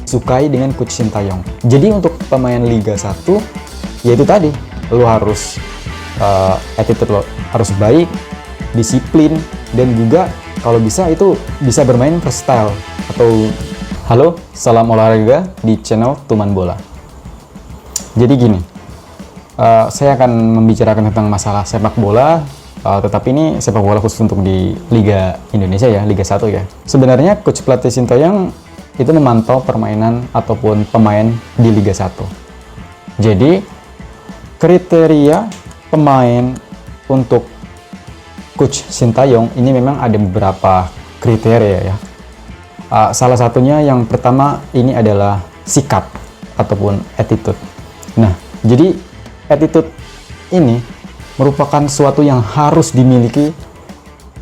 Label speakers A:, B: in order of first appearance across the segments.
A: disukai dengan Coach Sintayong. Jadi untuk pemain Liga 1, yaitu tadi, lo harus attitude lo harus baik, disiplin, dan juga kalau bisa itu bisa bermain freestyle atau halo, salam olahraga di channel Tuman Bola. Jadi gini, saya akan membicarakan tentang masalah sepak bola, tetapi ini sepak bola khusus untuk di Liga Indonesia ya, Liga 1 ya. Sebenarnya Coach pelatih Sintayong itu memantau permainan ataupun pemain di Liga 1. Jadi kriteria pemain untuk Coach Sintayong ini memang ada beberapa kriteria ya. Salah satunya yang pertama ini adalah sikap ataupun attitude. Nah, jadi attitude ini merupakan suatu yang harus dimiliki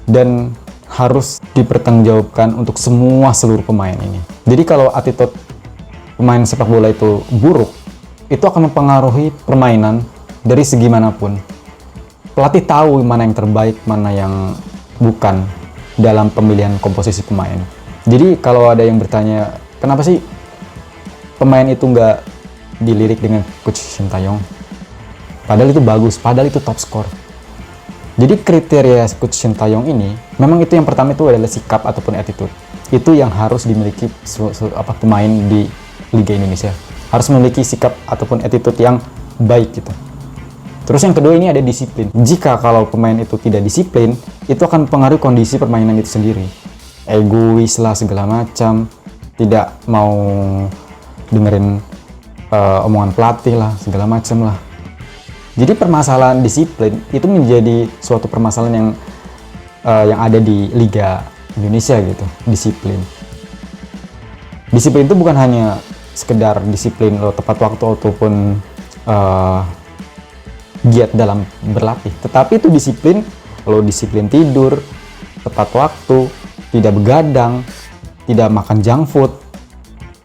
A: dan harus dipertanggungjawabkan untuk seluruh pemain ini. Jadi kalau attitude pemain sepak bola itu buruk, itu akan mempengaruhi permainan dari segi manapun. Pelatih tahu mana yang terbaik, mana yang bukan dalam pemilihan komposisi pemain. Jadi kalau ada yang bertanya, kenapa sih pemain itu nggak dilirik dengan Coach Sintayong? Padahal itu bagus, padahal itu top skor. Jadi kriteria Coach Sintayong ini, memang itu yang pertama itu adalah sikap ataupun attitude. Itu yang harus dimiliki pemain di Liga Indonesia. Harus memiliki sikap ataupun attitude yang baik gitu. Terus yang kedua ini ada disiplin. Jika kalau pemain itu tidak disiplin, itu akan mempengaruhi kondisi permainan itu sendiri. Egois lah segala macam, tidak mau dengerin omongan pelatih lah segala macam lah. Jadi permasalahan disiplin itu menjadi suatu permasalahan yang ada di Liga Indonesia gitu. Disiplin itu bukan hanya sekedar disiplin lo tepat waktu ataupun giat dalam berlatih, tetapi itu disiplin lo disiplin tidur tepat waktu, tidak begadang, tidak makan junk food,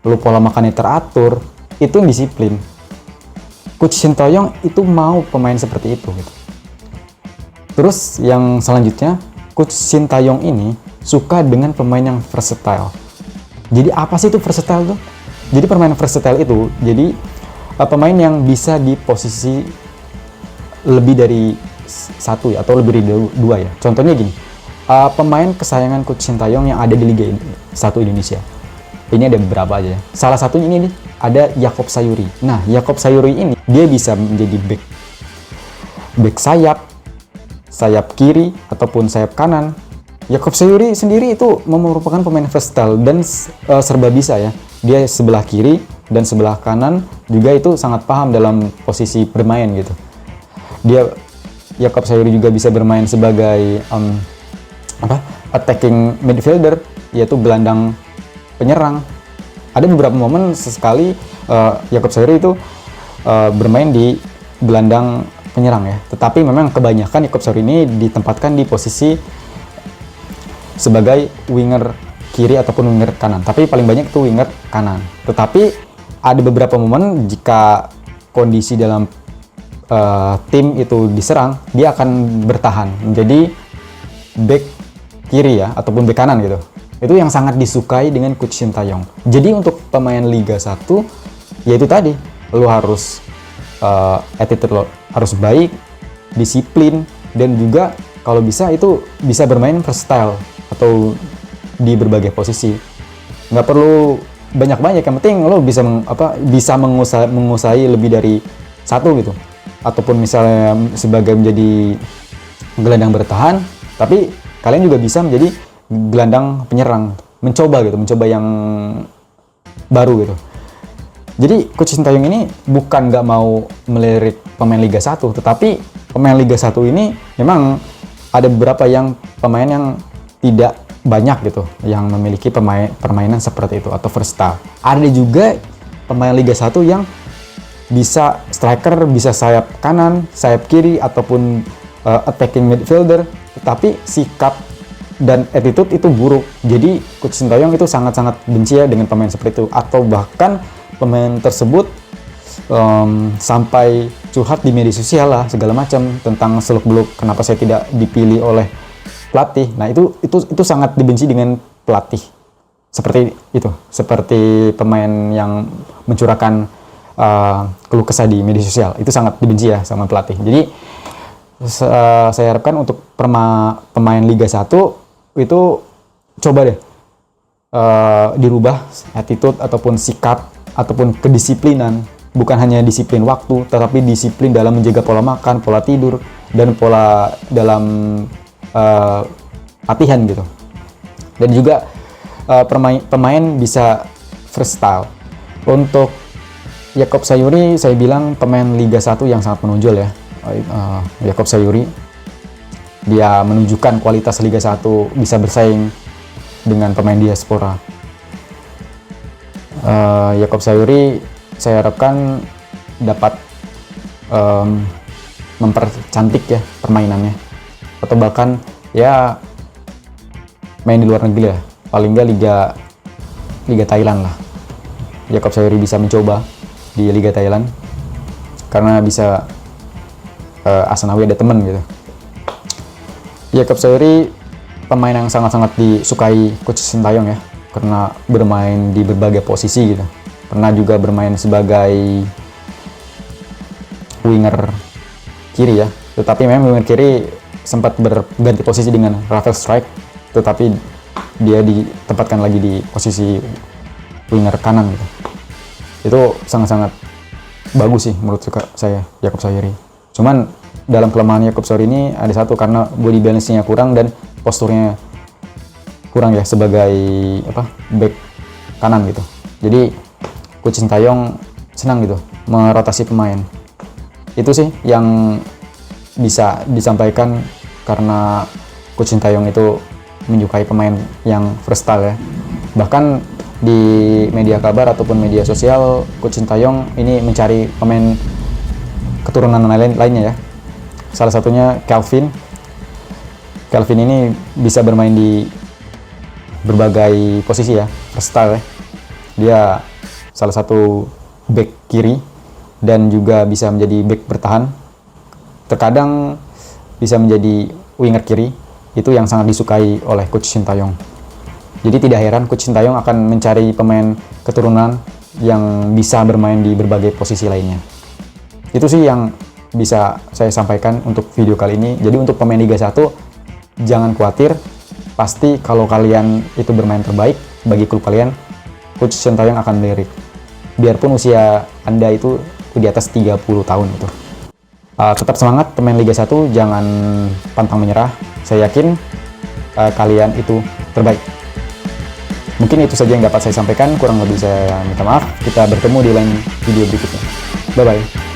A: lo pola makannya teratur, itu yang disiplin. Coach Sintayong itu mau pemain seperti itu gitu. Terus yang selanjutnya, Coach Sintayong ini suka dengan pemain yang versatile. Jadi apa sih itu versatile tuh? Jadi pemain versatile itu jadi pemain yang bisa di posisi lebih dari satu ya, atau lebih dari dua ya. Contohnya gini, pemain kesayangan Coach Sintayong yang ada di Liga 1 Indonesia. Ini ada beberapa aja. Salah satunya ini nih, ada Yakob Sayuri. Nah, Yakob Sayuri ini dia bisa menjadi back sayap kiri ataupun sayap kanan. Yakob Sayuri sendiri itu merupakan pemain versatile dan serba bisa ya. Dia sebelah kiri dan sebelah kanan juga itu sangat paham dalam posisi bermain gitu. Yakob Sayuri juga bisa bermain sebagai attacking midfielder, yaitu gelandang penyerang. Ada beberapa momen sesekali Yakob Sayuri itu bermain di gelandang penyerang ya. Tetapi memang kebanyakan Yakob Sayuri ini ditempatkan di posisi sebagai winger kiri ataupun winger kanan. Tapi paling banyak itu winger kanan. Tetapi ada beberapa momen jika kondisi dalam tim itu diserang, dia akan bertahan menjadi back kiri ya ataupun back kanan gitu. Itu yang sangat disukai dengan Coach Sintayong. Jadi untuk pemain Liga 1, yaitu tadi, lo harus attitude lo harus baik, disiplin, dan juga kalau bisa itu bisa bermain freestyle atau di berbagai posisi. Nggak perlu banyak-banyak, yang penting lo bisa menguasai lebih dari satu gitu. Ataupun misalnya sebagai menjadi gelandang bertahan, tapi kalian juga bisa menjadi gelandang penyerang, mencoba yang baru gitu. Jadi Coach Sintayong ini bukan nggak mau melirik pemain Liga 1, tetapi pemain Liga 1 ini memang ada beberapa pemain yang tidak banyak gitu yang memiliki permainan seperti itu atau versatile. Ada juga pemain Liga 1 yang bisa striker, bisa sayap kanan, sayap kiri ataupun attacking midfielder, tetapi sikap dan attitude itu buruk. Jadi Coach Sintayong itu sangat-sangat benci ya dengan pemain seperti itu, atau bahkan pemain tersebut sampai curhat di media sosial lah segala macam tentang seluk-beluk kenapa saya tidak dipilih oleh pelatih. Nah itu sangat dibenci dengan pelatih seperti itu, seperti pemain yang mencurahkan keluh kesah di media sosial. Itu sangat dibenci ya sama pelatih. Jadi saya harapkan untuk pemain Liga 1 itu coba deh dirubah attitude ataupun sikap ataupun kedisiplinan. Bukan hanya disiplin waktu, tetapi disiplin dalam menjaga pola makan, pola tidur, dan pola dalam latihan gitu. Dan juga pemain bisa freestyle. Untuk Yacob Sayuri, saya bilang pemain Liga 1 yang sangat menonjol ya. Yacob Sayuri, dia menunjukkan kualitas Liga 1, bisa bersaing dengan pemain diaspora. Yacob Sayuri, saya harapkan dapat mempercantik ya permainannya, atau bahkan ya main di luar negeri ya, paling nggak Liga Thailand lah. Yacob Sayuri bisa mencoba di Liga Thailand karena bisa Asnawi ada temen gitu. Yacob Sayuri pemain yang sangat-sangat disukai Coach Sintayong ya, karena bermain di berbagai posisi gitu. Pernah juga bermain sebagai winger kiri ya, tetapi memang winger kiri sempat berganti posisi dengan Rafael Strijk, tetapi dia ditempatkan lagi di posisi winger kanan gitu. Itu sangat-sangat bagus sih menurut saya Yacob Sayuri. Cuman dalam kelemahan Yacob Sayuri ini ada satu, karena body balance-nya kurang dan posturnya kurang ya sebagai back kanan gitu. Jadi Coach Sintayong senang gitu merotasi pemain. Itu sih yang bisa disampaikan, karena Coach Sintayong itu menyukai pemain yang freestyle ya. Bahkan di media kabar ataupun media sosial, Coach Sintayong ini mencari pemain keturunan lainnya ya. Salah satunya Kelvin. Kelvin ini bisa bermain di berbagai posisi ya, freestyle ya. Dia salah satu back kiri dan juga bisa menjadi back bertahan. Terkadang bisa menjadi winger kiri. Itu yang sangat disukai oleh Coach Sintayong. Jadi tidak heran Coach Sintayong akan mencari pemain keturunan yang bisa bermain di berbagai posisi lainnya. Itu sih yang bisa saya sampaikan untuk video kali ini. Jadi untuk pemain Liga 1, jangan khawatir. Pasti kalau kalian itu bermain terbaik bagi klub kalian, Coach Sintayong akan melirik. Biarpun usia Anda itu di atas 30 tahun itu. Tetap semangat pemain Liga 1, jangan pantang menyerah. Saya yakin kalian itu terbaik. Mungkin itu saja yang dapat saya sampaikan, kurang lebih saya minta maaf. Kita bertemu di lain video berikutnya. Bye-bye.